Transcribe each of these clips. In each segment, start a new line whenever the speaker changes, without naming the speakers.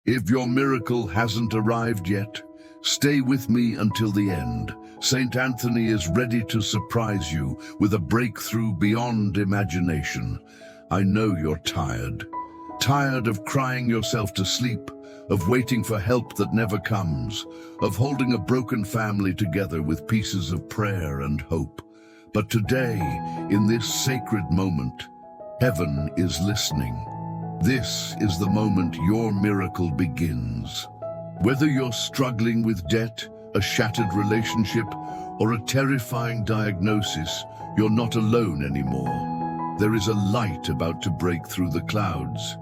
If your miracle hasn't arrived yet, stay with me until the end. Saint Anthony is ready to surprise you with a breakthrough beyond imagination. I know you're tired. Tired of crying yourself to sleep, of waiting for help that never comes, of holding a broken family together with pieces of prayer and hope. But today, in this sacred moment, heaven is listening. This is the moment your miracle begins. Whether you're struggling with debt, a shattered relationship, or a terrifying diagnosis, you're not alone anymore. There is a light about to break through the clouds,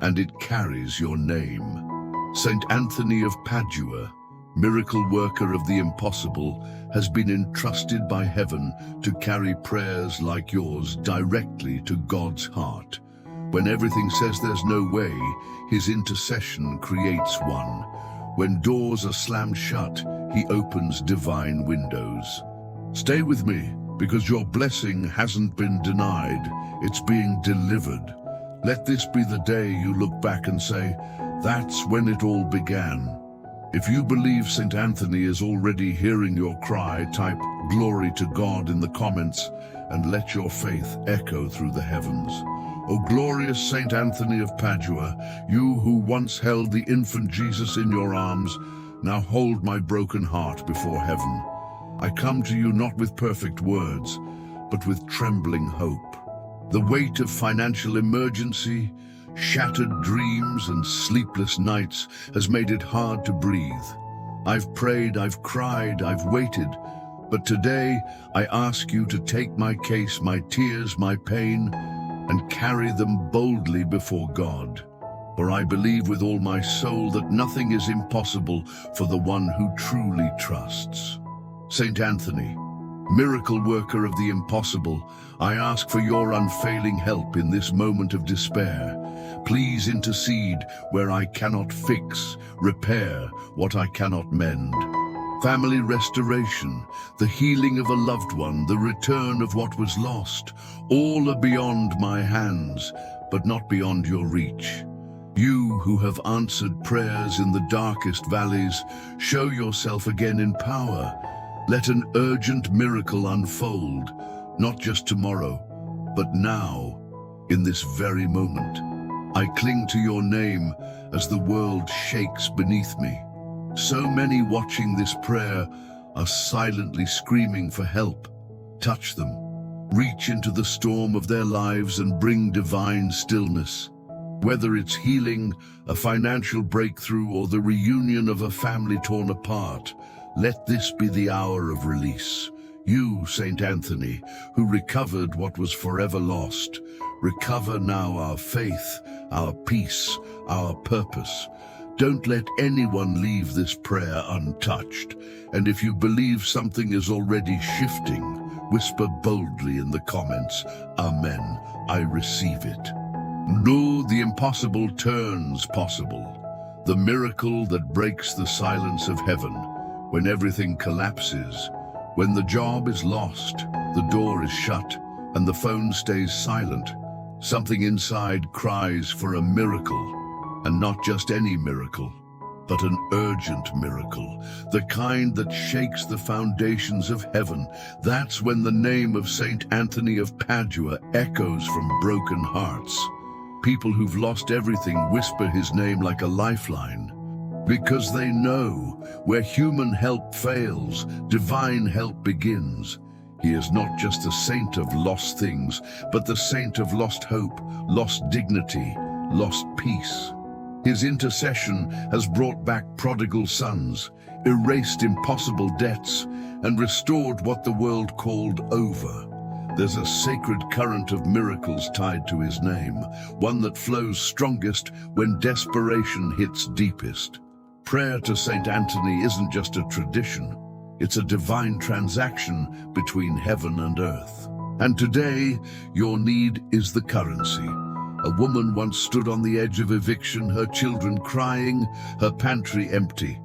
and it carries your name. Saint Anthony of Padua, miracle worker of the impossible, has been entrusted by heaven to carry prayers like yours directly to God's heart. When everything says there's no way, his intercession creates one. When doors are slammed shut, he opens divine windows. Stay with me, because your blessing hasn't been denied, it's being delivered. Let this be the day you look back and say, that's when it all began. If you believe St. Anthony is already hearing your cry, type "Glory to God" in the comments and let your faith echo through the heavens. O glorious St. Anthony of Padua, you who once held the infant Jesus in your arms, now hold my broken heart before heaven. I come to you not with perfect words, but with trembling hope. The weight of financial emergency, shattered dreams and sleepless nights has made it hard to breathe. I've prayed, I've cried, I've waited, but today I ask you to take my case, my tears, my pain, and carry them boldly before God. For I believe with all my soul that nothing is impossible for the one who truly trusts. Saint Anthony, miracle worker of the impossible, I ask for your unfailing help in this moment of despair. Please intercede where I cannot fix, repair what I cannot mend. Family restoration, the healing of a loved one, the return of what was lost, all are beyond my hands, but not beyond your reach. You who have answered prayers in the darkest valleys, show yourself again in power. Let an urgent miracle unfold, not just tomorrow, but now, in this very moment. I cling to your name as the world shakes beneath me. So many watching this prayer are silently screaming for help. Touch them. Reach into the storm of their lives and bring divine stillness. Whether it's healing, a financial breakthrough, or the reunion of a family torn apart, let this be the hour of release. You, Saint Anthony, who recovered what was forever lost, recover now our faith, our peace, our purpose. Don't let anyone leave this prayer untouched. And if you believe something is already shifting, whisper boldly in the comments, Amen, I receive it. No, the impossible turns possible. The miracle that breaks the silence of heaven. When everything collapses, when the job is lost, the door is shut, and the phone stays silent, something inside cries for a miracle. And not just any miracle, but an urgent miracle, the kind that shakes the foundations of heaven. That's when the name of Saint Anthony of Padua echoes from broken hearts. People who've lost everything whisper his name like a lifeline, because they know where human help fails, divine help begins. He is not just a saint of lost things, but the saint of lost hope, lost dignity, lost peace. His intercession has brought back prodigal sons, erased impossible debts, and restored what the world called over. There's a sacred current of miracles tied to his name, one that flows strongest when desperation hits deepest. Prayer to Saint Anthony isn't just a tradition, it's a divine transaction between heaven and earth. And today, your need is the currency. A woman once stood on the edge of eviction, her children crying, her pantry empty.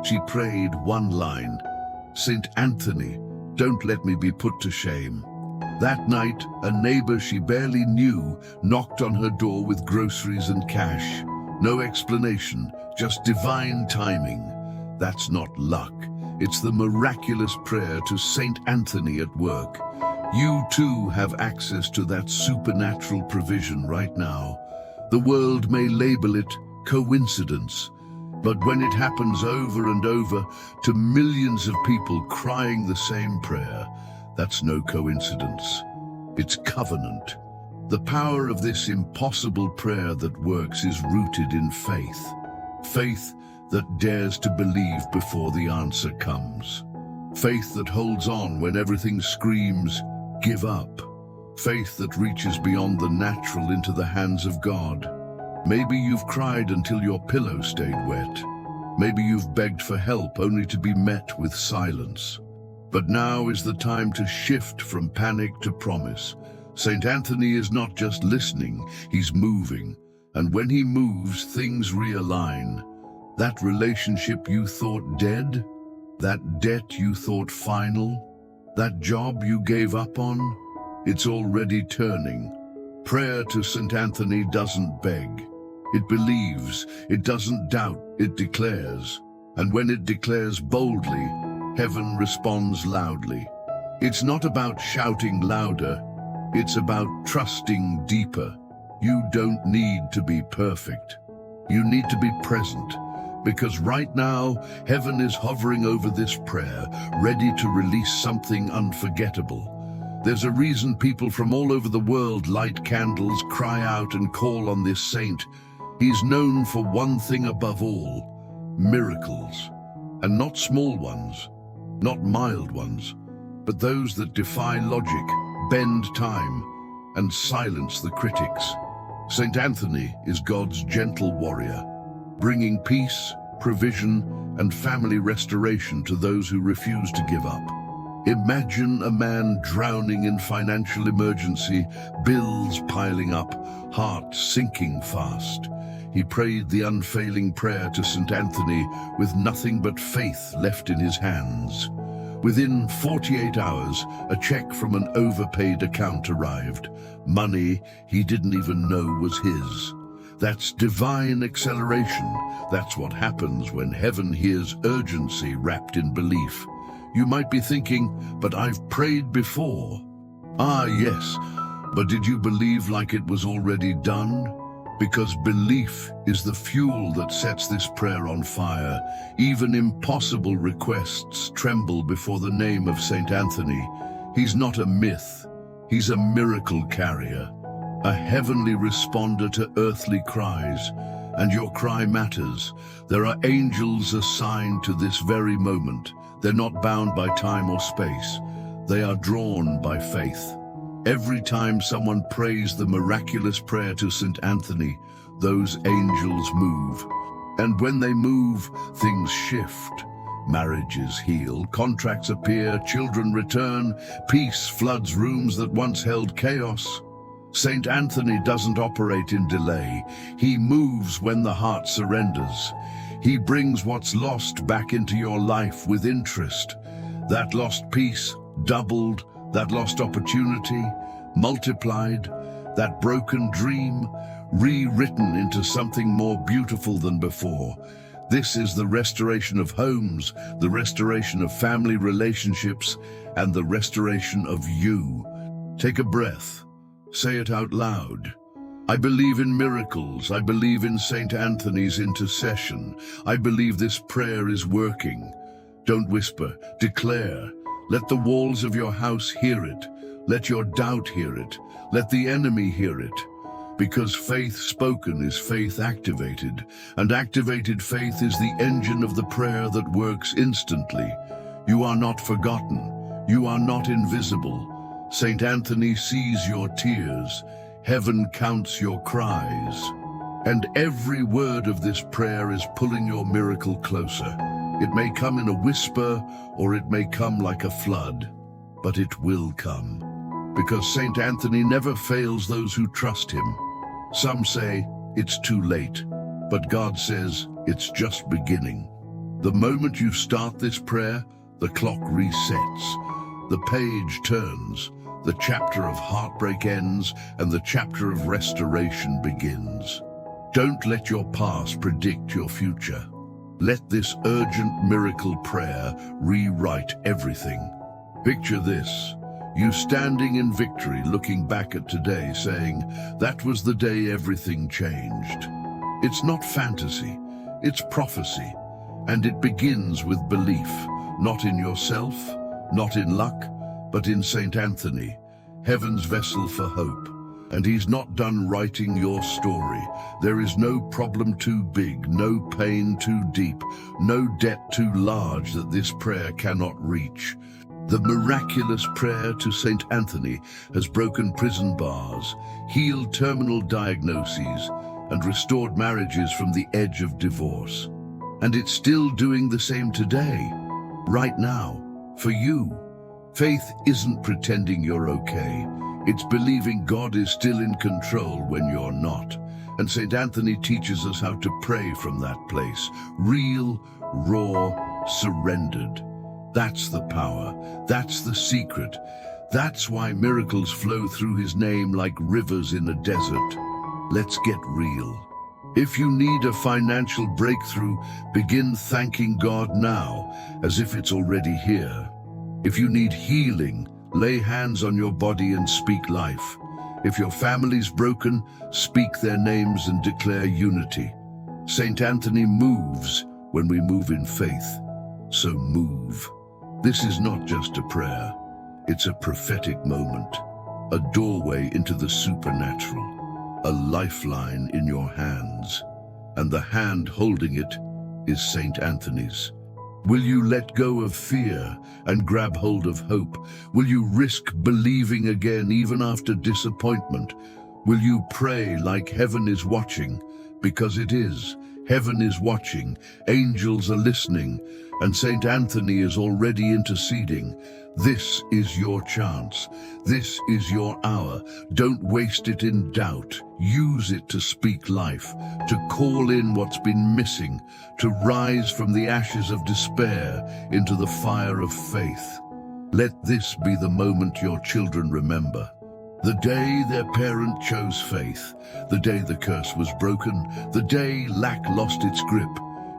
She prayed one line, "Saint Anthony, don't let me be put to shame." That night, a neighbor she barely knew knocked on her door with groceries and cash. No explanation, just divine timing. That's not luck. It's the miraculous prayer to Saint Anthony at work. You too have access to that supernatural provision right now. The world may label it coincidence, but when it happens over and over to millions of people crying the same prayer, that's no coincidence. It's covenant. The power of this impossible prayer that works is rooted in faith. Faith that dares to believe before the answer comes. Faith that holds on when everything screams, give up. Faith that reaches beyond the natural into the hands of God. Maybe you've cried until your pillow stayed wet. Maybe you've begged for help only to be met with silence. But now is the time to shift from panic to promise. Saint Anthony is not just listening, he's moving. And when he moves, things realign. That relationship you thought dead, that debt you thought final, that job you gave up on, it's already turning. Prayer to Saint Anthony doesn't beg. It believes, it doesn't doubt, it declares. And when it declares boldly, heaven responds loudly. It's not about shouting louder, it's about trusting deeper. You don't need to be perfect. You need to be present. Because right now, heaven is hovering over this prayer, ready to release something unforgettable. There's a reason people from all over the world light candles, cry out and call on this saint. He's known for one thing above all, miracles. And not small ones, not mild ones, but those that defy logic, bend time, and silence the critics. Saint Anthony is God's gentle warrior, bringing peace, provision, and family restoration to those who refuse to give up. Imagine a man drowning in financial emergency, bills piling up, heart sinking fast. He prayed the unfailing prayer to Saint Anthony with nothing but faith left in his hands. Within 48 hours, a check from an overpaid account arrived. Money he didn't even know was his. That's divine acceleration. That's what happens when heaven hears urgency wrapped in belief. You might be thinking, but I've prayed before. Ah, yes, but did you believe like it was already done? Because belief is the fuel that sets this prayer on fire. Even impossible requests tremble before the name of Saint Anthony. He's not a myth. He's a miracle carrier, a heavenly responder to earthly cries. And your cry matters. There are angels assigned to this very moment. They're not bound by time or space. They are drawn by faith. Every time someone prays the miraculous prayer to Saint Anthony, those angels move. And when they move, things shift. Marriages heal, contracts appear, children return, peace floods rooms that once held chaos. Saint Anthony doesn't operate in delay. He moves when the heart surrenders. He brings what's lost back into your life with interest. That lost peace doubled, that lost opportunity multiplied, that broken dream rewritten into something more beautiful than before. This is the restoration of homes, the restoration of family relationships, and the restoration of you. Take a breath. Say it out loud. I believe in miracles. I believe in Saint Anthony's intercession. I believe this prayer is working. Don't whisper, declare. Let the walls of your house hear it. Let your doubt hear it. Let the enemy hear it. Because faith spoken is faith activated, and activated faith is the engine of the prayer that works instantly. You are not forgotten. You are not invisible. Saint Anthony sees your tears. Heaven counts your cries. And every word of this prayer is pulling your miracle closer. It may come in a whisper, or it may come like a flood, but it will come. Because Saint Anthony never fails those who trust him. Some say it's too late, but God says it's just beginning. The moment you start this prayer, the clock resets. The page turns. The chapter of heartbreak ends, and the chapter of restoration begins. Don't let your past predict your future. Let this urgent miracle prayer rewrite everything. Picture this. You standing in victory, looking back at today, saying, that was the day everything changed. It's not fantasy, it's prophecy. And it begins with belief, not in yourself, not in luck, but in Saint Anthony, heaven's vessel for hope. And he's not done writing your story. There is no problem too big, no pain too deep, no debt too large that this prayer cannot reach. The miraculous prayer to Saint Anthony has broken prison bars, healed terminal diagnoses, and restored marriages from the edge of divorce. And it's still doing the same today, right now, for you. Faith isn't pretending you're okay. It's believing God is still in control when you're not. And St. Anthony teaches us how to pray from that place. Real, raw, surrendered. That's the power. That's the secret. That's why miracles flow through his name like rivers in a desert. Let's get real. If you need a financial breakthrough, begin thanking God now, as if it's already here. If you need healing, lay hands on your body and speak life. If your family's broken, speak their names and declare unity. Saint Anthony moves when we move in faith. So move. This is not just a prayer. It's a prophetic moment, a doorway into the supernatural, a lifeline in your hands. And the hand holding it is Saint Anthony's. Will you let go of fear and grab hold of hope? Will you risk believing again even after disappointment? Will you pray like heaven is watching? Because it is. Heaven is watching, angels are listening, and Saint Anthony is already interceding. This is your chance. This is your hour. Don't waste it in doubt. Use it to speak life, to call in what's been missing, to rise from the ashes of despair into the fire of faith. Let this be the moment your children remember. The day their parent chose faith, the day the curse was broken, the day lack lost its grip.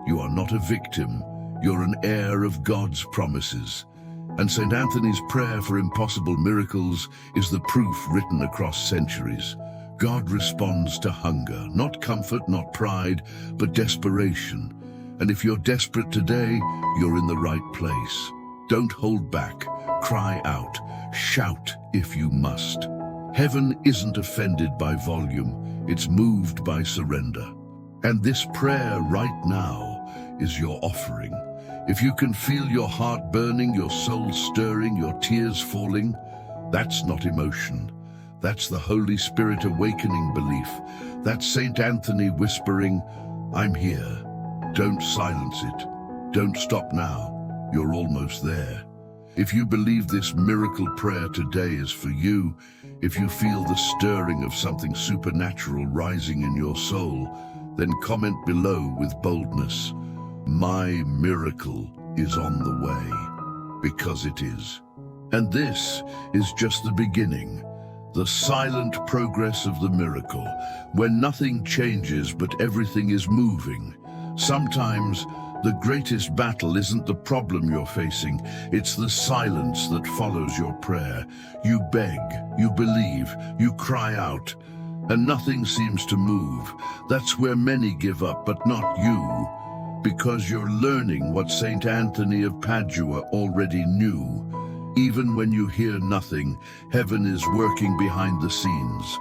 You are not a victim, you're an heir of God's promises. And St. Anthony's prayer for impossible miracles is the proof written across centuries. God responds to hunger, not comfort, not pride, but desperation. And if you're desperate today, you're in the right place. Don't hold back, cry out, shout if you must. Heaven isn't offended by volume, it's moved by surrender. And this prayer right now is your offering. If you can feel your heart burning, your soul stirring, your tears falling, that's not emotion. That's the Holy Spirit awakening belief. That's Saint Anthony whispering, I'm here. Don't silence it. Don't stop now. You're almost there. If you believe this miracle prayer today is for you, if you feel the stirring of something supernatural rising in your soul, then comment below with boldness, my miracle is on the way, because it is. And this is just the beginning, the silent progress of the miracle, when nothing changes but everything is moving. Sometimes the greatest battle isn't the problem you're facing, it's the silence that follows your prayer. You beg, you believe, you cry out, and nothing seems to move. That's where many give up, but not you, because you're learning what Saint Anthony of Padua already knew. Even when you hear nothing, heaven is working behind the scenes.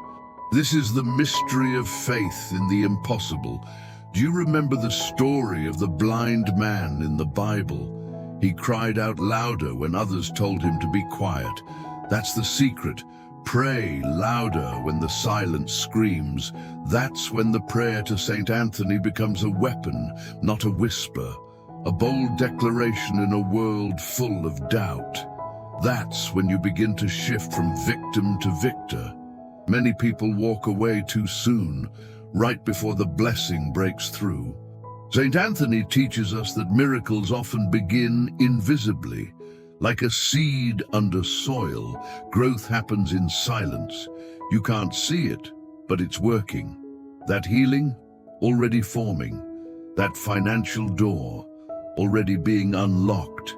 This is the mystery of faith in the impossible. Do you remember the story of the blind man in the Bible? He cried out louder when others told him to be quiet. That's the secret. Pray louder when the silence screams. That's when the prayer to Saint Anthony becomes a weapon, not a whisper. A bold declaration in a world full of doubt. That's when you begin to shift from victim to victor. Many people walk away too soon, right before the blessing breaks through. St. Anthony teaches us that miracles often begin invisibly. Like a seed under soil, growth happens in silence. You can't see it, but it's working. That healing, already forming, that financial door already being unlocked,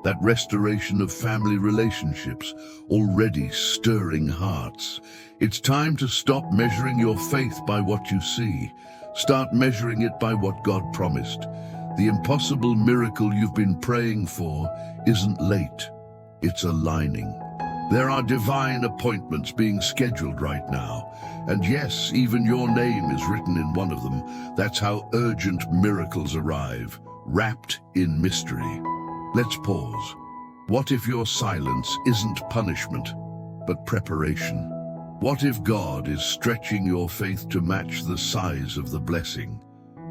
that restoration of family relationships already stirring hearts. It's time to stop measuring your faith by what you see. Start measuring it by what God promised. The impossible miracle you've been praying for isn't late, it's aligning. There are divine appointments being scheduled right now. And yes, even your name is written in one of them. That's how urgent miracles arrive, wrapped in mystery. Let's pause. What if your silence isn't punishment, but preparation? What if God is stretching your faith to match the size of the blessing?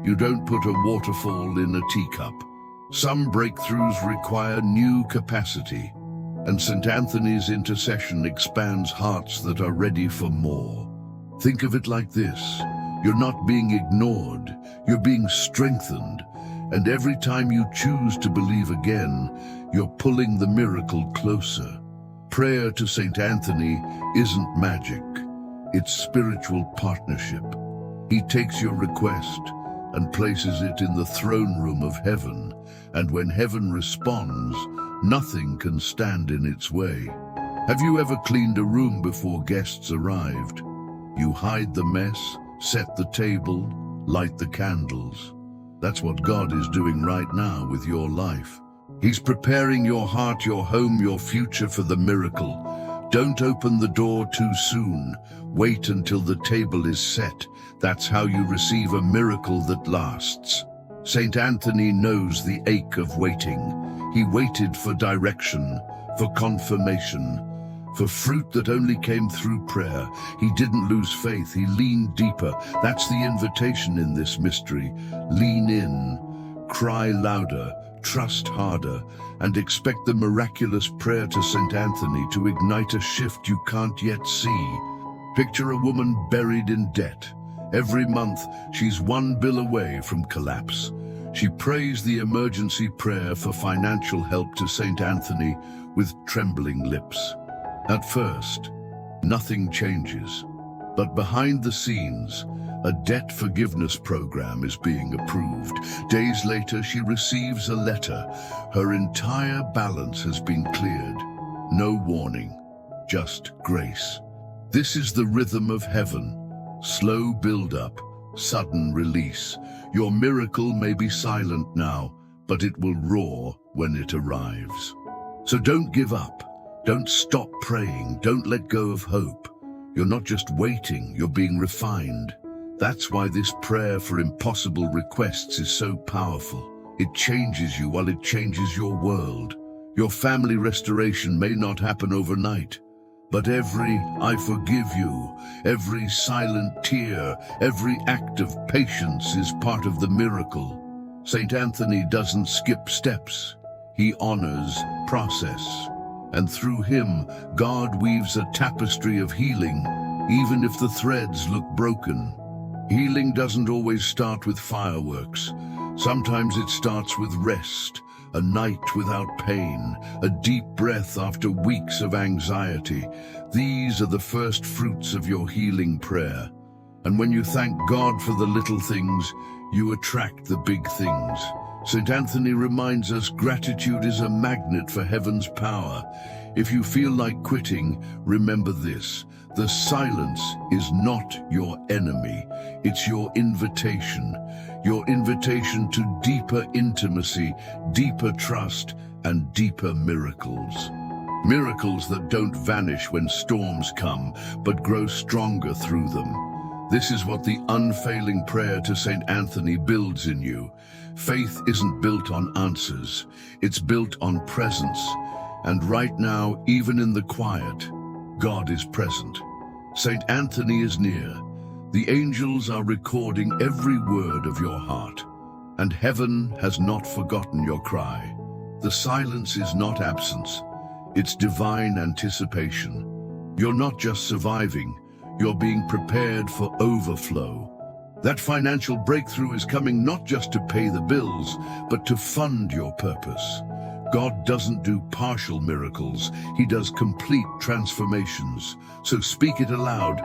You don't put a waterfall in a teacup. Some breakthroughs require new capacity. And St. Anthony's intercession expands hearts that are ready for more. Think of it like this. You're not being ignored, you're being strengthened. And every time you choose to believe again, you're pulling the miracle closer. Prayer to St. Anthony isn't magic, it's spiritual partnership. He takes your request and places it in the throne room of heaven. And when heaven responds, nothing can stand in its way. Have you ever cleaned a room before guests arrived? You hide the mess, set the table, light the candles. That's what God is doing right now with your life. He's preparing your heart, your home, your future for the miracle. Don't open the door too soon. Wait until the table is set. That's how you receive a miracle that lasts. St. Anthony knows the ache of waiting. He waited for direction, for confirmation, for fruit that only came through prayer. He didn't lose faith, he leaned deeper. That's the invitation in this mystery. Lean in, cry louder, trust harder, and expect the miraculous prayer to St. Anthony to ignite a shift you can't yet see. Picture a woman buried in debt. Every month, she's one bill away from collapse. She prays the emergency prayer for financial help to St. Anthony with trembling lips. At first, nothing changes, but behind the scenes, a debt forgiveness program is being approved. Days later, she receives a letter. Her entire balance has been cleared. No warning, just grace. This is the rhythm of heaven. Slow build-up, sudden release. Your miracle may be silent now, but it will roar when it arrives. So don't give up. Don't stop praying. Don't let go of hope. You're not just waiting, you're being refined. That's why this prayer for impossible requests is so powerful. It changes you while it changes your world. Your family restoration may not happen overnight, but every "I forgive you," every silent tear, every act of patience is part of the miracle. St. Anthony doesn't skip steps. He honors process. And through him, God weaves a tapestry of healing, even if the threads look broken. Healing doesn't always start with fireworks. Sometimes it starts with rest, a night without pain, a deep breath after weeks of anxiety. These are the first fruits of your healing prayer. And when you thank God for the little things, you attract the big things. St. Anthony reminds us gratitude is a magnet for heaven's power. If you feel like quitting, remember this. The silence is not your enemy. It's your invitation. Your invitation to deeper intimacy, deeper trust, and deeper miracles. Miracles that don't vanish when storms come, but grow stronger through them. This is what the unfailing prayer to St. Anthony builds in you. Faith isn't built on answers, it's built on presence. And right now, even in the quiet, God is present. St. Anthony is near. The angels are recording every word of your heart. And heaven has not forgotten your cry. The silence is not absence, it's divine anticipation. You're not just surviving, you're being prepared for overflow. That financial breakthrough is coming not just to pay the bills, but to fund your purpose. God doesn't do partial miracles, He does complete transformations. So speak it aloud.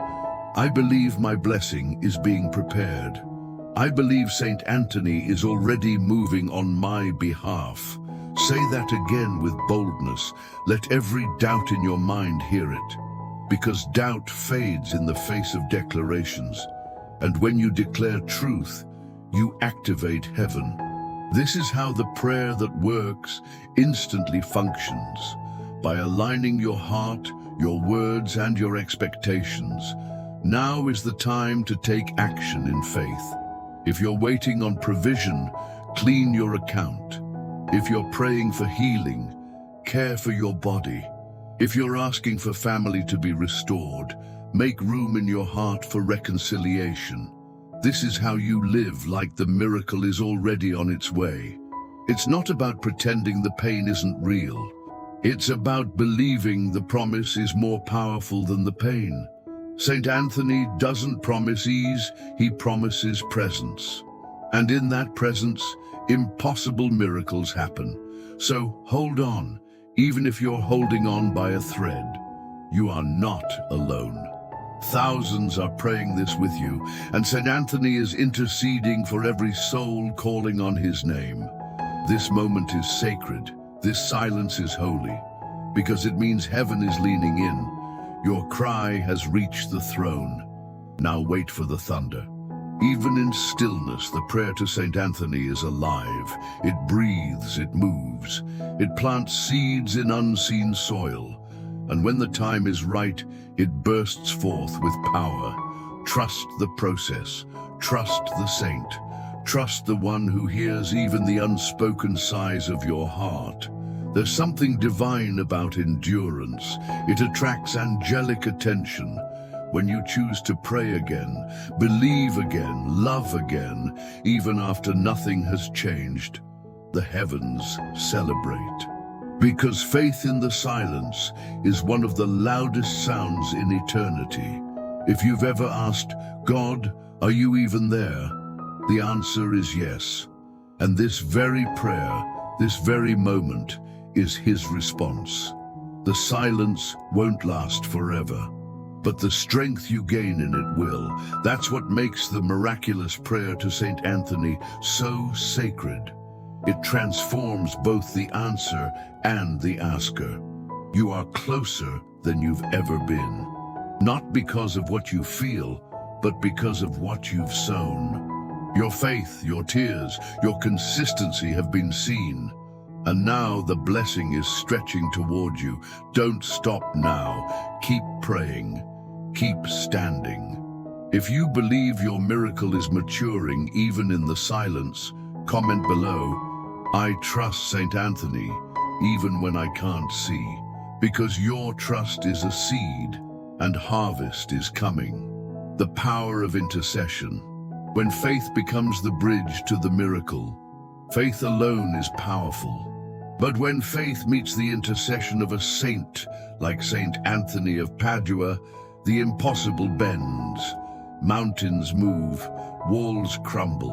I believe my blessing is being prepared. I believe Saint Anthony is already moving on my behalf. Say that again with boldness. Let every doubt in your mind hear it. Because doubt fades in the face of declarations. And when you declare truth, you activate heaven. This is how the prayer that works instantly functions. By aligning your heart, your words, and your expectations. Now is the time to take action in faith. If you're waiting on provision, clean your account. If you're praying for healing, care for your body. If you're asking for family to be restored, make room in your heart for reconciliation. This is how you live like the miracle is already on its way. It's not about pretending the pain isn't real. It's about believing the promise is more powerful than the pain. Saint Anthony doesn't promise ease, he promises presence. And in that presence, impossible miracles happen. So hold on, even if you're holding on by a thread. You are not alone. Thousands are praying this with you, and Saint Anthony is interceding for every soul calling on his name. This moment is sacred. This silence is holy, because it means heaven is leaning in. Your cry has reached the throne. Now wait for the thunder. Even in stillness, the prayer to Saint Anthony is alive. It breathes, it moves. It plants seeds in unseen soil. And when the time is right, it bursts forth with power. Trust the process. Trust the saint. Trust the one who hears even the unspoken sighs of your heart. There's something divine about endurance. It attracts angelic attention. When you choose to pray again, believe again, love again, even after nothing has changed, the heavens celebrate. Because faith in the silence is one of the loudest sounds in eternity. If you've ever asked, God, are you even there? The answer is yes. And this very prayer, this very moment, is his response. The silence won't last forever, but the strength you gain in it will. That's what makes the miraculous prayer to Saint Anthony so sacred. It transforms both the answer and the asker. You are closer than you've ever been, not because of what you feel, but because of what you've sown. Your faith, your tears, your consistency have been seen. And now the blessing is stretching toward you. Don't stop now. Keep praying. Keep standing. If you believe your miracle is maturing even in the silence, comment below, I trust Saint Anthony, even when I can't see. Because your trust is a seed, and harvest is coming. The power of intercession. When faith becomes the bridge to the miracle, faith alone is powerful. But when faith meets the intercession of a saint, like Saint Anthony of Padua, the impossible bends, mountains move, walls crumble.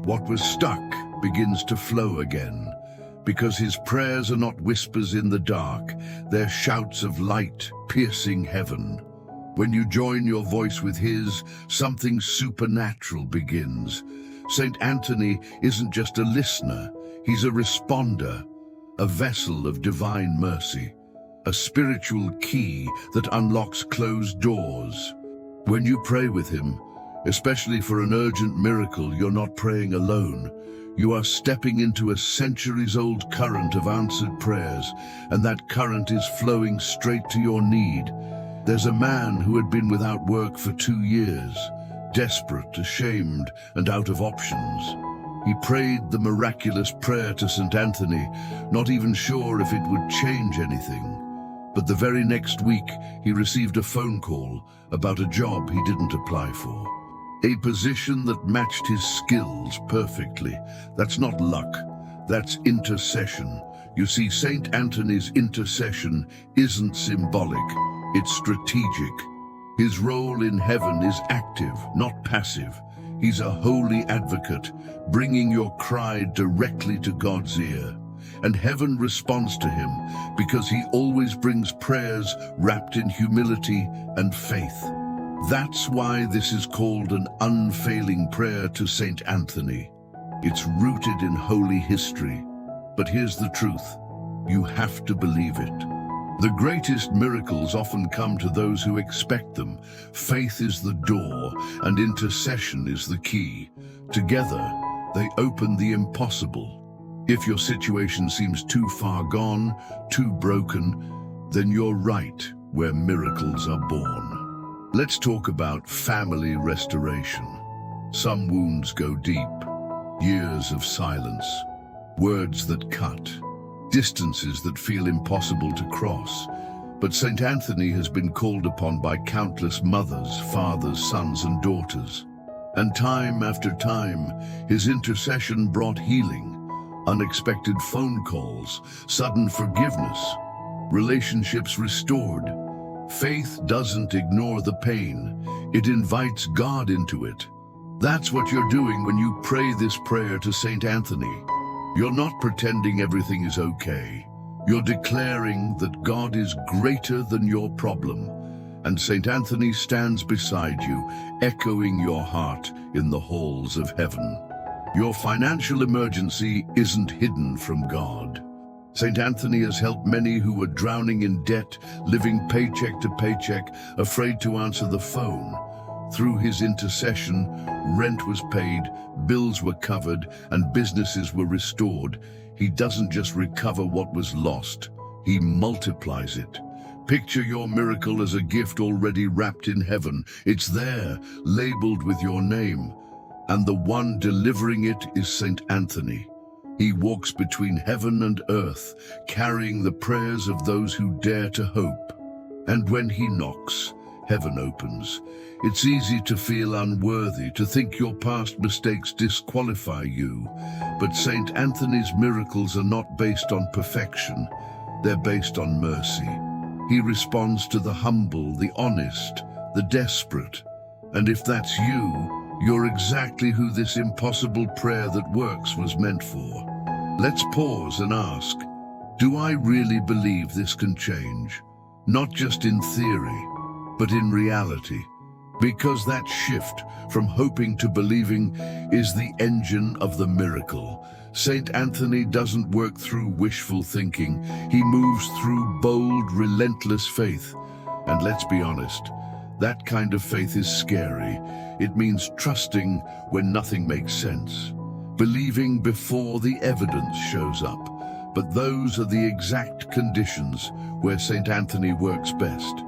What was stuck begins to flow again, because his prayers are not whispers in the dark, they're shouts of light piercing heaven. When you join your voice with his, something supernatural begins. Saint Anthony isn't just a listener, he's a responder. A vessel of divine mercy, a spiritual key that unlocks closed doors. When you pray with him, especially for an urgent miracle, you're not praying alone. You are stepping into a centuries-old current of answered prayers, and that current is flowing straight to your need. There's a man who had been without work for 2 years, desperate, ashamed, and out of options. He prayed the miraculous prayer to Saint Anthony, not even sure if it would change anything. But the very next week, he received a phone call about a job he didn't apply for. A position that matched his skills perfectly. That's not luck, that's intercession. You see, Saint Anthony's intercession isn't symbolic, it's strategic. His role in heaven is active, not passive. He's a holy advocate, bringing your cry directly to God's ear. And heaven responds to him because he always brings prayers wrapped in humility and faith. That's why this is called an unfailing prayer to Saint Anthony. It's rooted in holy history. But here's the truth. You have to believe it. The greatest miracles often come to those who expect them. Faith is the door, and intercession is the key. Together, they open the impossible. If your situation seems too far gone, too broken, then you're right where miracles are born. Let's talk about family restoration. Some wounds go deep. Years of silence, words that cut, distances that feel impossible to cross. But Saint Anthony has been called upon by countless mothers, fathers, sons, and daughters. And time after time, his intercession brought healing, unexpected phone calls, sudden forgiveness, relationships restored. Faith doesn't ignore the pain, it invites God into it. That's what you're doing when you pray this prayer to Saint Anthony. You're not pretending everything is okay. You're declaring that God is greater than your problem, and Saint Anthony stands beside you, echoing your heart in the halls of heaven. Your financial emergency isn't hidden from God. Saint Anthony has helped many who were drowning in debt, living paycheck to paycheck, afraid to answer the phone. Through his intercession, rent was paid, bills were covered, and businesses were restored. He doesn't just recover what was lost, he multiplies it. Picture your miracle as a gift already wrapped in heaven. It's there, labeled with your name. And the one delivering it is Saint Anthony. He walks between heaven and earth, carrying the prayers of those who dare to hope. And when he knocks, heaven opens. It's easy to feel unworthy, to think your past mistakes disqualify you. But Saint Anthony's miracles are not based on perfection. They're based on mercy. He responds to the humble, the honest, the desperate. And if that's you, you're exactly who this impossible prayer that works was meant for. Let's pause and ask, do I really believe this can change? Not just in theory, but in reality. Because that shift from hoping to believing is the engine of the miracle. Saint Anthony doesn't work through wishful thinking. He moves through bold, relentless faith. And let's be honest, that kind of faith is scary. It means trusting when nothing makes sense, believing before the evidence shows up. But those are the exact conditions where Saint Anthony works best.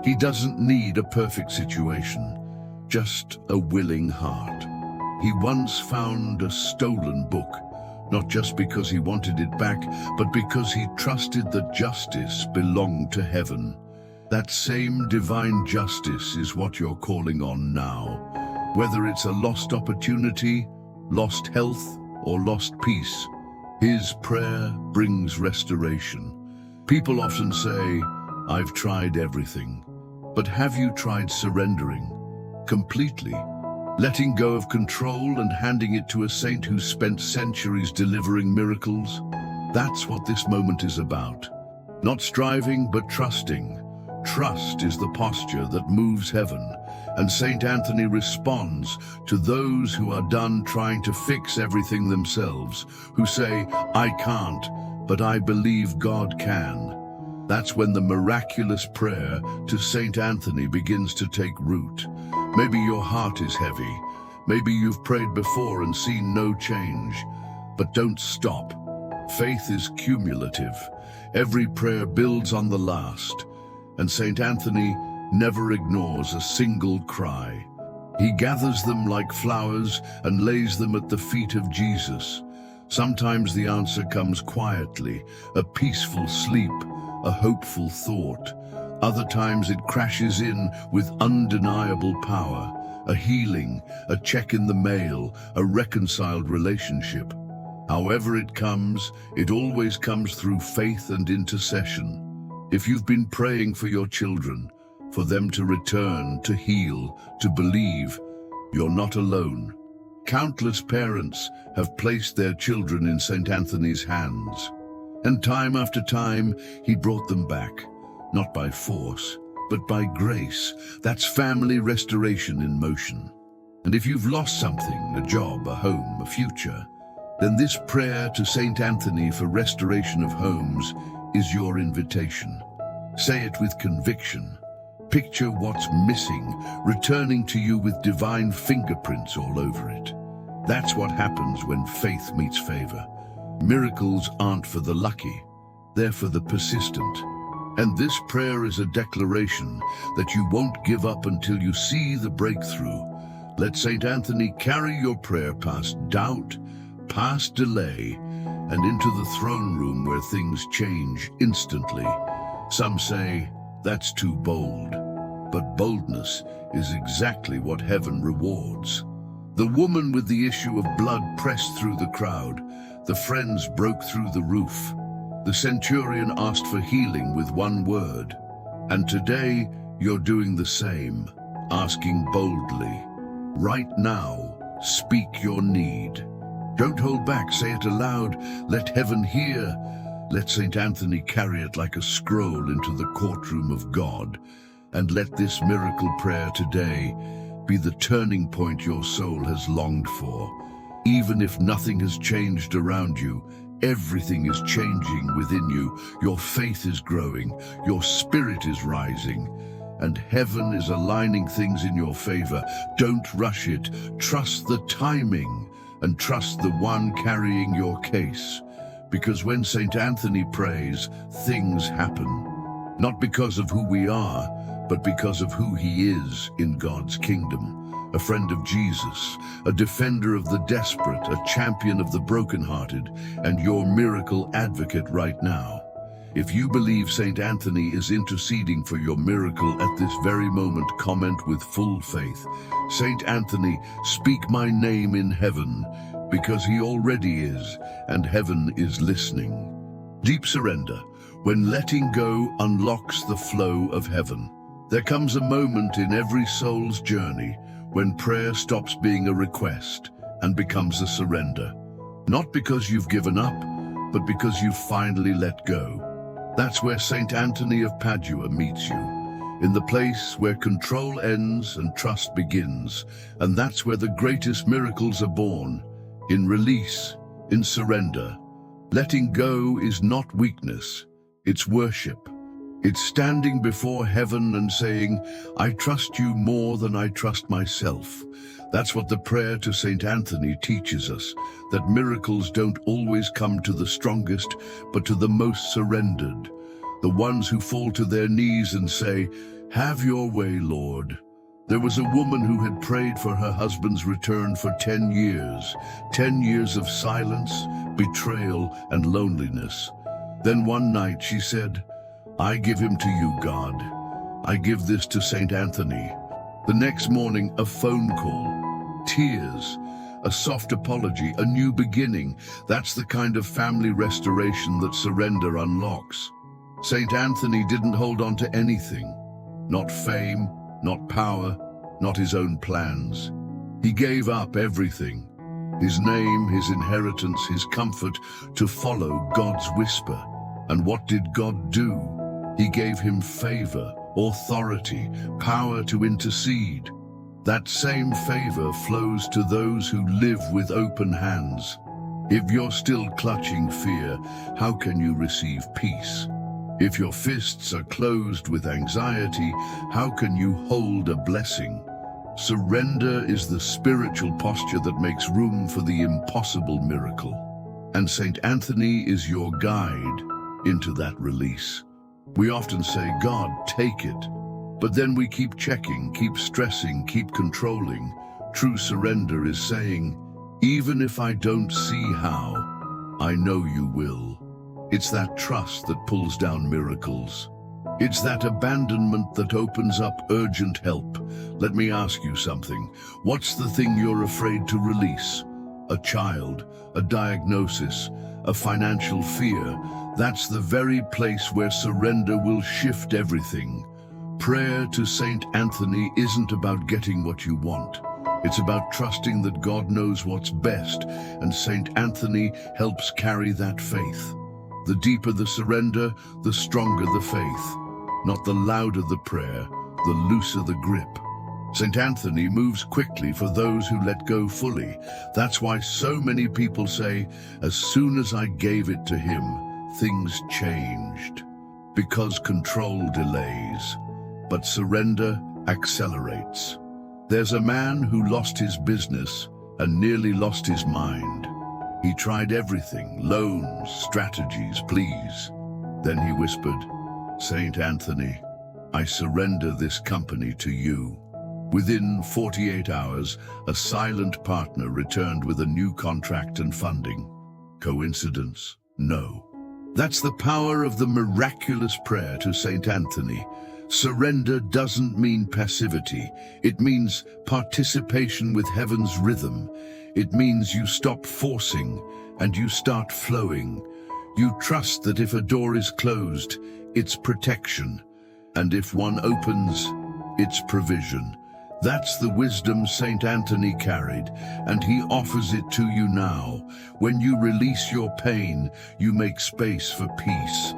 He doesn't need a perfect situation, just a willing heart. He once found a stolen book, not just because he wanted it back, but because he trusted that justice belonged to heaven. That same divine justice is what you're calling on now. Whether it's a lost opportunity, lost health, or lost peace, his prayer brings restoration. People often say, "I've tried everything." But have you tried surrendering completely? Letting go of control and handing it to a saint who spent centuries delivering miracles? That's what this moment is about. Not striving, but trusting. Trust is the posture that moves heaven, and Saint Anthony responds to those who are done trying to fix everything themselves, who say, "I can't, but I believe God can." That's when the miraculous prayer to Saint Anthony begins to take root. Maybe your heart is heavy. Maybe you've prayed before and seen no change. But don't stop. Faith is cumulative. Every prayer builds on the last. And Saint Anthony never ignores a single cry. He gathers them like flowers and lays them at the feet of Jesus. Sometimes the answer comes quietly, a peaceful sleep, a hopeful thought. Other times it crashes in with undeniable power, a healing, a check in the mail, a reconciled relationship. However it comes, it always comes through faith and intercession. If you've been praying for your children, for them to return, to heal, to believe, you're not alone. Countless parents have placed their children in Saint Anthony's hands. And time after time, he brought them back, not by force, but by grace. That's family restoration in motion. And if you've lost something, a job, a home, a future, then this prayer to Saint Anthony for restoration of homes is your invitation. Say it with conviction. Picture what's missing, returning to you with divine fingerprints all over it. That's what happens when faith meets favor. Miracles aren't for the lucky, they're for the persistent. And this prayer is a declaration that you won't give up until you see the breakthrough. Let Saint Anthony carry your prayer past doubt, past delay, and into the throne room where things change instantly. Some say, that's too bold. But boldness is exactly what heaven rewards. The woman with the issue of blood pressed through the crowd. The friends broke through the roof. The centurion asked for healing with one word. And today, you're doing the same, asking boldly. Right now, speak your need. Don't hold back, say it aloud. Let heaven hear. Let Saint Anthony carry it like a scroll into the courtroom of God. And let this miracle prayer today be the turning point your soul has longed for. Even if nothing has changed around you, everything is changing within you. Your faith is growing, your spirit is rising, and heaven is aligning things in your favor. Don't rush it. Trust the timing and trust the one carrying your case. Because when Saint Anthony prays, things happen. Not because of who we are, but because of who he is in God's kingdom. A friend of Jesus, a defender of the desperate, a champion of the brokenhearted, and your miracle advocate right now. If you believe Saint Anthony is interceding for your miracle at this very moment, comment with full faith. Saint Anthony, speak my name in heaven, because he already is, and heaven is listening. Deep surrender, when letting go unlocks the flow of heaven. There comes a moment in every soul's journey when prayer stops being a request and becomes a surrender. Not because you've given up, but because you've finally let go. That's where Saint Anthony of Padua meets you, in the place where control ends and trust begins. And that's where the greatest miracles are born, in release, in surrender. Letting go is not weakness, it's worship. It's standing before heaven and saying, I trust you more than I trust myself. That's what the prayer to Saint Anthony teaches us, that miracles don't always come to the strongest, but to the most surrendered. The ones who fall to their knees and say, have your way, Lord. There was a woman who had prayed for her husband's return for 10 years. 10 years of silence, betrayal, and loneliness. Then one night she said, I give him to you, God. I give this to Saint Anthony. The next morning, a phone call, tears, a soft apology, a new beginning. That's the kind of family restoration that surrender unlocks. Saint Anthony didn't hold on to anything. Not fame, not power, not his own plans. He gave up everything. His name, his inheritance, his comfort, to follow God's whisper. And what did God do? He gave him favor, authority, power to intercede. That same favor flows to those who live with open hands. If you're still clutching fear, how can you receive peace? If your fists are closed with anxiety, how can you hold a blessing? Surrender is the spiritual posture that makes room for the impossible miracle. And Saint Anthony is your guide into that release. We often say, God, take it. But then we keep checking, keep stressing, keep controlling. True surrender is saying, even if I don't see how, I know you will. It's that trust that pulls down miracles. It's that abandonment that opens up urgent help. Let me ask you something. What's the thing you're afraid to release? A child, a diagnosis, a financial fear. That's the very place where surrender will shift everything. Prayer to Saint Anthony isn't about getting what you want. It's about trusting that God knows what's best, and Saint Anthony helps carry that faith. The deeper the surrender, the stronger the faith. Not the louder the prayer, the looser the grip. St. Anthony moves quickly for those who let go fully. That's why so many people say, as soon as I gave it to him, things changed. Because control delays, but surrender accelerates. There's a man who lost his business and nearly lost his mind. He tried everything, loans, strategies, pleas. Then he whispered, "St. Anthony, I surrender this company to you." Within 48 hours, a silent partner returned with a new contract and funding. Coincidence? No. That's the power of the miraculous prayer to St. Anthony. Surrender doesn't mean passivity. It means participation with heaven's rhythm. It means you stop forcing and you start flowing. You trust that if a door is closed, it's protection. And if one opens, it's provision. That's the wisdom St. Anthony carried, and he offers it to you now. When you release your pain, you make space for peace.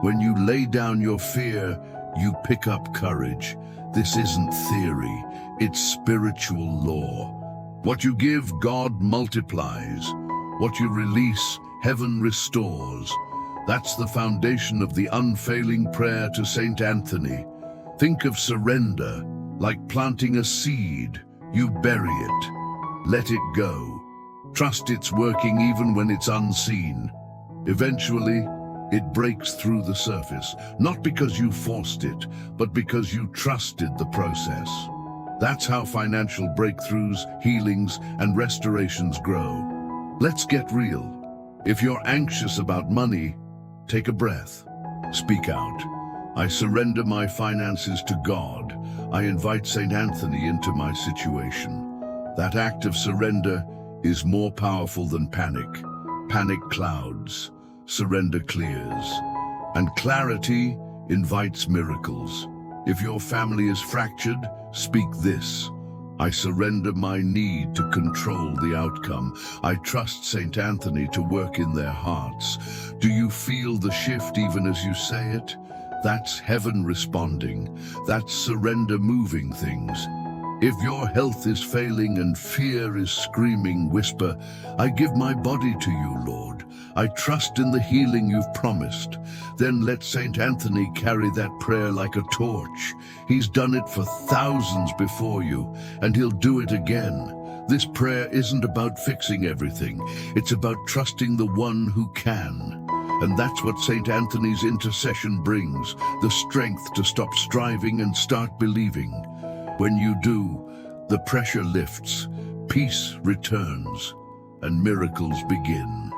When you lay down your fear, you pick up courage. This isn't theory, it's spiritual law. What you give, God multiplies. What you release, heaven restores. That's the foundation of the unfailing prayer to St. Anthony. Think of surrender like planting a seed. You bury it. Let it go. Trust it's working even when it's unseen. Eventually, it breaks through the surface, not because you forced it, but because you trusted the process. That's how financial breakthroughs, healings, and restorations grow. Let's get real. If you're anxious about money, take a breath. Speak out. I surrender my finances to God. I invite St. Anthony into my situation. That act of surrender is more powerful than panic. Panic clouds, surrender clears, and clarity invites miracles. If your family is fractured, speak this. I surrender my need to control the outcome. I trust St. Anthony to work in their hearts. Do you feel the shift even as you say it? That's heaven responding. That's surrender moving things. If your health is failing and fear is screaming, whisper, I give my body to you, Lord. I trust in the healing you've promised. Then let St. Anthony carry that prayer like a torch. He's done it for thousands before you, and he'll do it again. This prayer isn't about fixing everything. It's about trusting the one who can. And that's what St. Anthony's intercession brings, the strength to stop striving and start believing. When you do, the pressure lifts, peace returns, and miracles begin.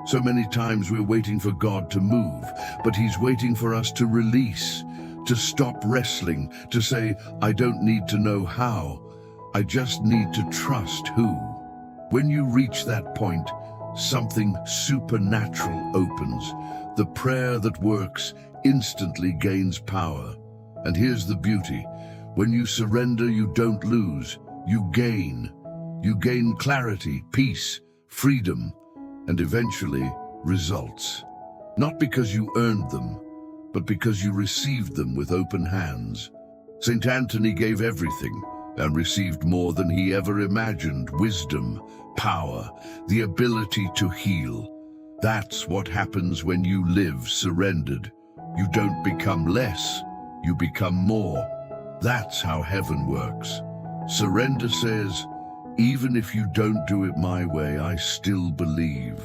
So many times we're waiting for God to move, but he's waiting for us to release, to stop wrestling, to say, I don't need to know how, I just need to trust who. When you reach that point, something supernatural opens. The prayer that works instantly gains power. And here's the beauty. When you surrender, you don't lose, you gain. You gain clarity, peace, freedom, and eventually results. Not because you earned them, but because you received them with open hands. St. Anthony gave everything and received more than he ever imagined: wisdom, power, the ability to heal. That's what happens when you live surrendered. You don't become less, you become more. That's how heaven works. Surrender says, even if you don't do it my way, I still believe.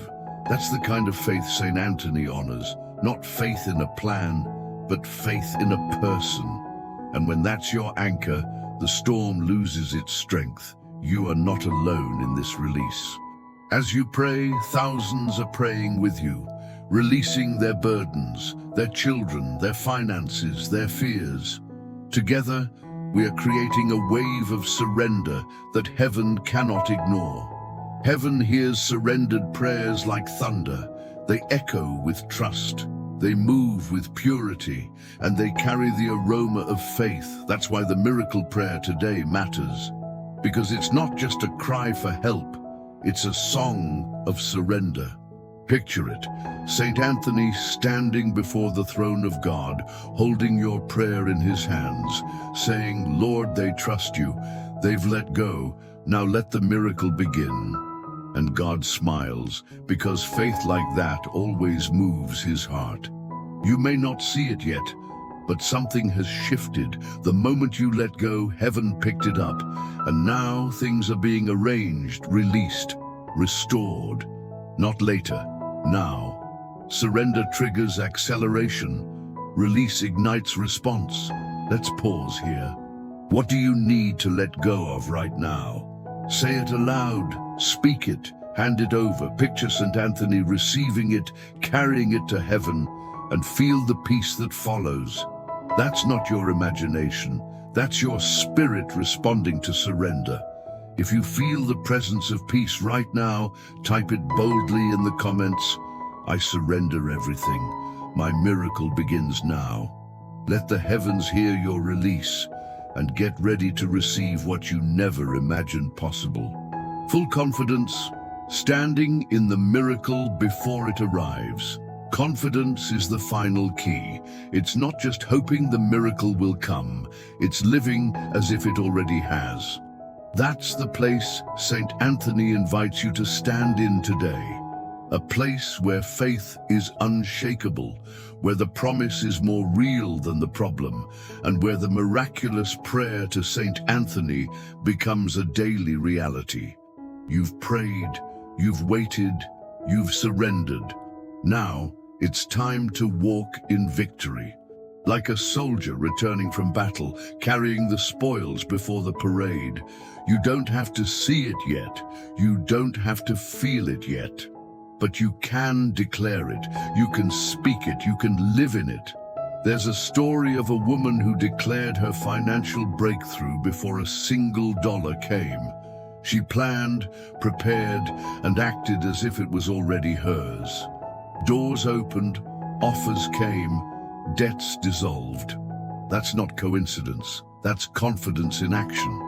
That's the kind of faith St. Anthony honors. Not faith in a plan, but faith in a person. And when that's your anchor, the storm loses its strength. You are not alone in this release. As you pray, thousands are praying with you, releasing their burdens, their children, their finances, their fears. Together, we are creating a wave of surrender that heaven cannot ignore. Heaven hears surrendered prayers like thunder. They echo with trust. They move with purity, and they carry the aroma of faith. That's why the miracle prayer today matters. Because it's not just a cry for help, it's a song of surrender. Picture it, Saint Anthony standing before the throne of God, holding your prayer in his hands, saying, "Lord, they trust you. They've let go. Now let the miracle begin." And God smiles, because faith like that always moves his heart. You may not see it yet, but something has shifted. The moment you let go, heaven picked it up, and now things are being arranged, released, restored. Not later, now. Surrender triggers acceleration. Release ignites response. Let's pause here. What do you need to let go of right now? Say it aloud, speak it, hand it over. Picture St. Anthony receiving it, carrying it to heaven, and feel the peace that follows. That's not your imagination. That's your spirit responding to surrender. If you feel the presence of peace right now, type it boldly in the comments. I surrender everything. My miracle begins now. Let the heavens hear your release, and get ready to receive what you never imagined possible. Full confidence, standing in the miracle before it arrives. Confidence is the final key. It's not just hoping the miracle will come, it's living as if it already has. That's the place St. Anthony invites you to stand in today. A place where faith is unshakable, where the promise is more real than the problem, and where the miraculous prayer to St. Anthony becomes a daily reality. You've prayed, you've waited, you've surrendered. Now, it's time to walk in victory. Like a soldier returning from battle, carrying the spoils before the parade. You don't have to see it yet. You don't have to feel it yet. But you can declare it. You can speak it. You can live in it. There's a story of a woman who declared her financial breakthrough before a single dollar came. She planned, prepared, and acted as if it was already hers. Doors opened, offers came, debts dissolved. That's not coincidence. That's confidence in action.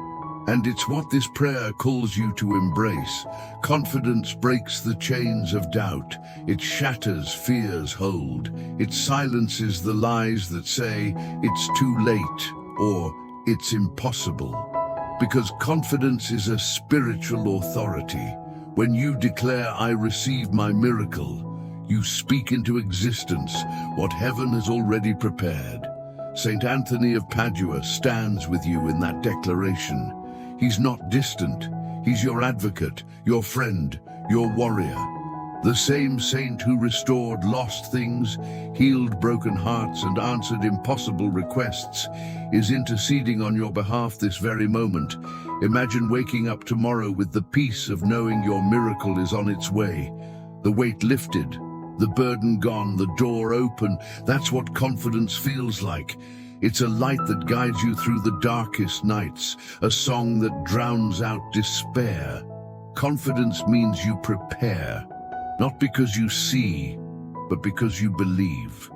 And it's what this prayer calls you to embrace. Confidence breaks the chains of doubt. It shatters fear's hold. It silences the lies that say it's too late or it's impossible. Because confidence is a spiritual authority. When you declare, "I receive my miracle," you speak into existence what heaven has already prepared. St. Anthony of Padua stands with you in that declaration. He's not distant. He's your advocate, your friend, your warrior. The same saint who restored lost things, healed broken hearts, and answered impossible requests is interceding on your behalf this very moment. Imagine waking up tomorrow with the peace of knowing your miracle is on its way. The weight lifted, the burden gone, the door open. That's what confidence feels like. It's a light that guides you through the darkest nights, a song that drowns out despair. Confidence means you prepare, not because you see, but because you believe.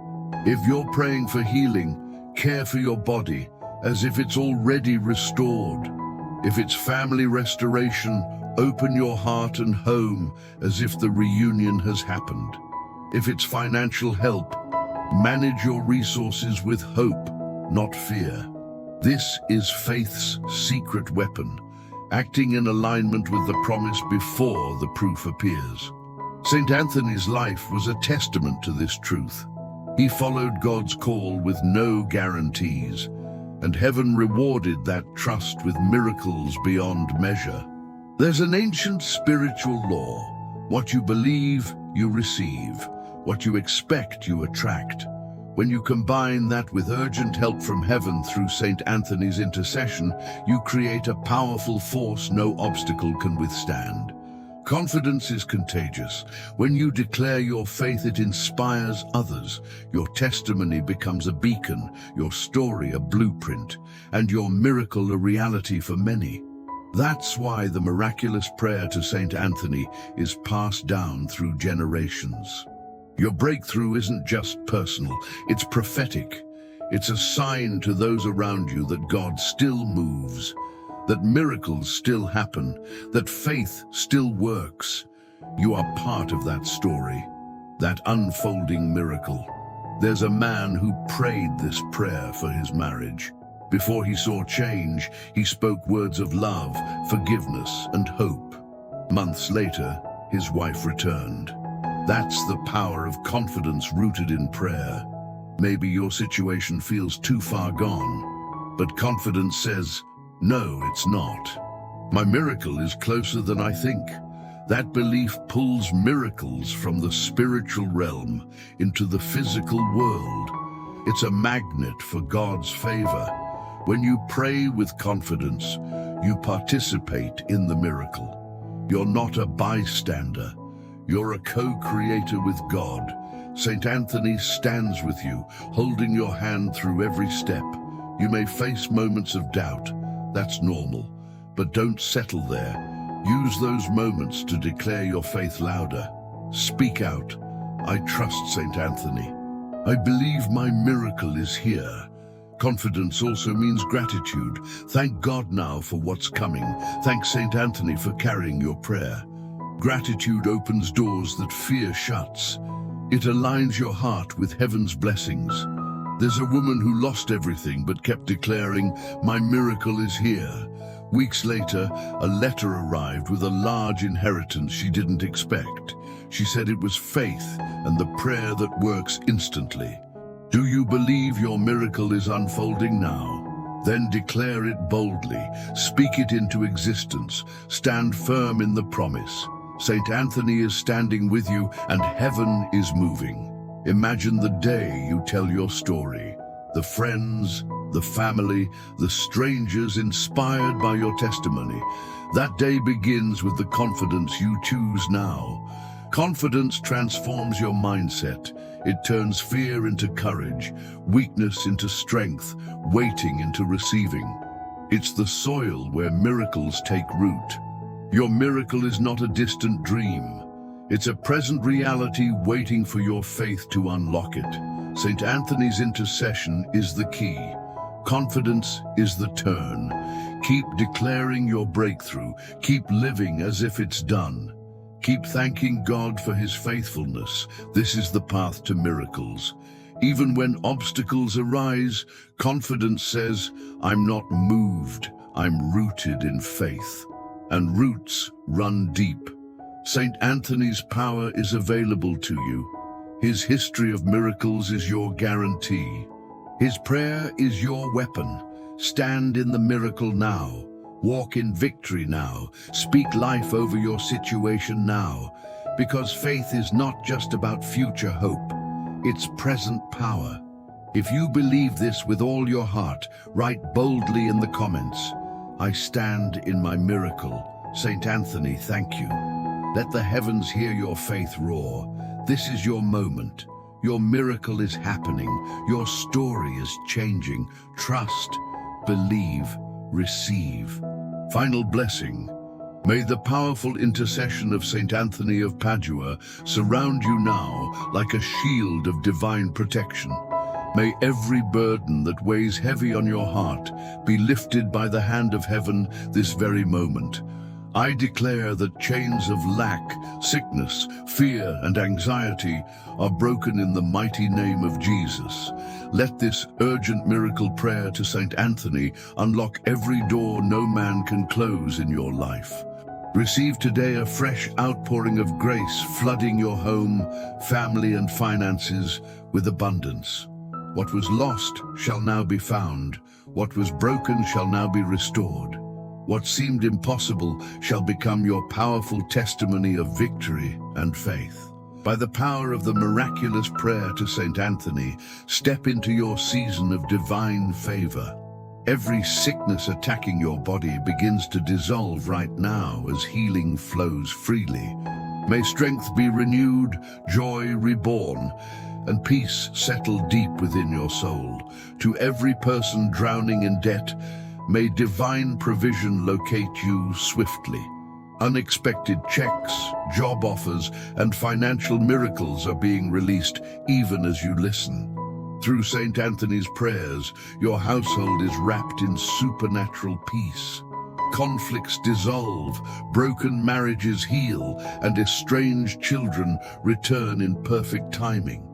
If you're praying for healing, care for your body as if it's already restored. If it's family restoration, open your heart and home as if the reunion has happened. If it's financial help, manage your resources with hope, not fear. This is faith's secret weapon, acting in alignment with the promise before the proof appears. St. Anthony's life was a testament to this truth. He followed God's call with no guarantees, and heaven rewarded that trust with miracles beyond measure. There's an ancient spiritual law. What you believe, you receive. What you expect, you attract. When you combine that with urgent help from heaven through St. Anthony's intercession, you create a powerful force no obstacle can withstand. Confidence is contagious. When you declare your faith, it inspires others. Your testimony becomes a beacon, your story a blueprint, and your miracle a reality for many. That's why the miraculous prayer to St. Anthony is passed down through generations. Your breakthrough isn't just personal, it's prophetic. It's a sign to those around you that God still moves, that miracles still happen, that faith still works. You are part of that story. that unfolding miracle. There's a man who prayed this prayer for his marriage. Before he saw change, he spoke words of love, forgiveness, and hope. Months later, his wife returned. That's the power of confidence rooted in prayer. Maybe your situation feels too far gone, but confidence says, no, it's not. My miracle is closer than I think. That belief pulls miracles from the spiritual realm into the physical world. It's a magnet for God's favor. When you pray with confidence, you participate in the miracle. You're not a bystander. You're a co-creator with God. Saint Anthony stands with you, holding your hand through every step. You may face moments of doubt. That's normal. But don't settle there. Use those moments to declare your faith louder. Speak out. I trust Saint Anthony. I believe my miracle is here. Confidence also means gratitude. Thank God now for what's coming. Thank Saint Anthony for carrying your prayer. Gratitude opens doors that fear shuts. It aligns your heart with heaven's blessings. There's a woman who lost everything but kept declaring, my miracle is here. Weeks later, a letter arrived with a large inheritance she didn't expect. She said it was faith and the prayer that works instantly. Do you believe your miracle is unfolding now? Then declare it boldly. Speak it into existence. Stand firm in the promise. Saint Anthony is standing with you and heaven is moving. Imagine the day you tell your story. The friends, the family, the strangers inspired by your testimony. That day begins with the confidence you choose now. Confidence transforms your mindset. It turns fear into courage, weakness into strength, waiting into receiving. It's the soil where miracles take root. Your miracle is not a distant dream. It's a present reality waiting for your faith to unlock it. Saint Anthony's intercession is the key. Confidence is the turn. Keep declaring your breakthrough. Keep living as if it's done. Keep thanking God for his faithfulness. This is the path to miracles. Even when obstacles arise, confidence says, I'm not moved, I'm rooted in faith. And roots run deep. Saint Anthony's power is available to you. His history of miracles is your guarantee. His prayer is your weapon. Stand in the miracle now. Walk in victory now. Speak life over your situation now. Because faith is not just about future hope. It's present power. If you believe this with all your heart, write boldly in the comments, I stand in my miracle. Saint Anthony, thank you. Let the heavens hear your faith roar. This is your moment. Your miracle is happening. Your story is changing. Trust, believe, receive. Final blessing. May the powerful intercession of Saint Anthony of Padua surround you now like a shield of divine protection. May every burden that weighs heavy on your heart be lifted by the hand of heaven this very moment. I declare that chains of lack, sickness, fear, and anxiety are broken in the mighty name of Jesus. Let this urgent miracle prayer to Saint Anthony unlock every door no man can close in your life. Receive today a fresh outpouring of grace, flooding your home, family, and finances with abundance. What was lost shall now be found. What was broken shall now be restored. What seemed impossible shall become your powerful testimony of victory and faith. By the power of the miraculous prayer to Saint Anthony, step into your season of divine favor. Every sickness attacking your body begins to dissolve right now as healing flows freely. May strength be renewed, joy reborn, and peace settle deep within your soul. To every person drowning in debt, may divine provision locate you swiftly. Unexpected checks, job offers, and financial miracles are being released even as you listen. Through Saint Anthony's prayers, your household is wrapped in supernatural peace. conflicts dissolve, broken marriages heal, and estranged children return in perfect timing.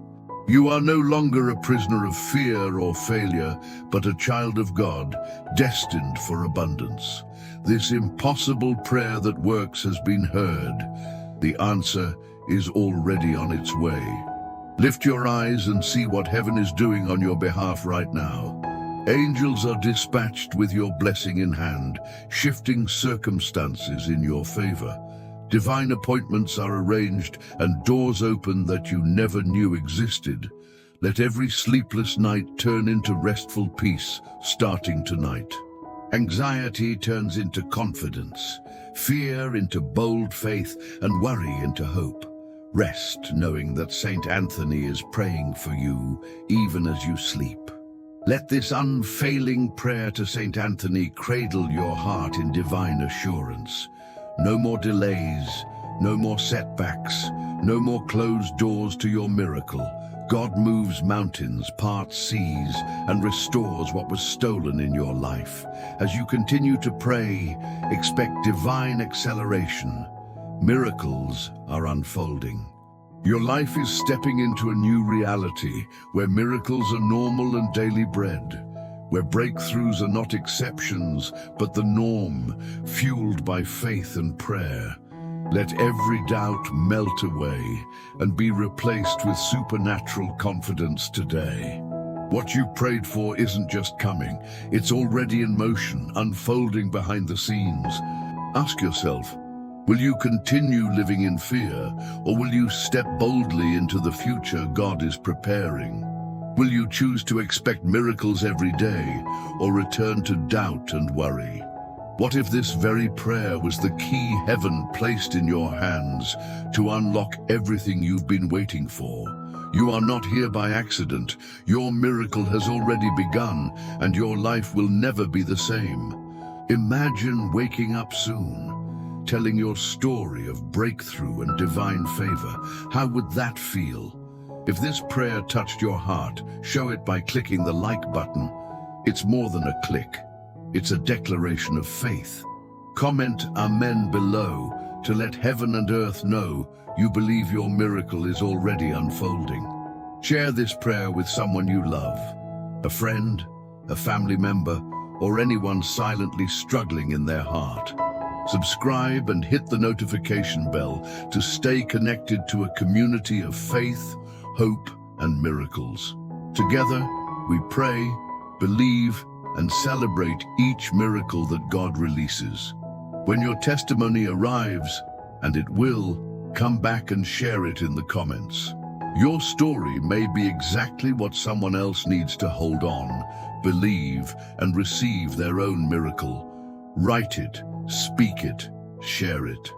You are no longer a prisoner of fear or failure, but a child of God, destined for abundance. This impossible prayer that works has been heard. The answer is already on its way. Lift your eyes and see what heaven is doing on your behalf right now. Angels are dispatched with your blessing in hand, shifting circumstances in your favor. Divine appointments are arranged and doors open that you never knew existed. Let every sleepless night turn into restful peace, starting tonight. Anxiety turns into confidence, fear into bold faith, and worry into hope. Rest knowing that Saint Anthony is praying for you even as you sleep. Let this unfailing prayer to Saint Anthony cradle your heart in divine assurance. No more delays, no more setbacks, no more closed doors to your miracle. God moves mountains, parts seas, and restores what was stolen in your life. As you continue to pray, expect divine acceleration. Miracles are unfolding. Your life is stepping into a new reality where miracles are normal and daily bread, where breakthroughs are not exceptions, but the norm, fueled by faith and prayer. Let every doubt melt away and be replaced with supernatural confidence today. What you prayed for isn't just coming, it's already in motion, unfolding behind the scenes. Ask yourself, will you continue living in fear, or will you step boldly into the future God is preparing? Will you choose to expect miracles every day, or return to doubt and worry? What if this very prayer was the key heaven placed in your hands to unlock everything you've been waiting for? You are not here by accident. Your miracle has already begun, and your life will never be the same. Imagine waking up soon, telling your story of breakthrough and divine favor. How would that feel? If this prayer touched your heart, show it by clicking the like button. It's more than a click. It's a declaration of faith. Comment Amen below to let heaven and earth know you believe your miracle is already unfolding. Share this prayer with someone you love, a friend, a family member, or anyone silently struggling in their heart. Subscribe and hit the notification bell to stay connected to a community of faith, hope, and miracles. Together, we pray, believe, and celebrate each miracle that God releases. When your testimony arrives, and it will, come back and share it in the comments. Your story may be exactly what someone else needs to hold on, believe, and receive their own miracle. Write it, speak it, share it.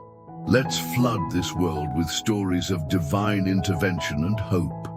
Let's flood this world with stories of divine intervention and hope.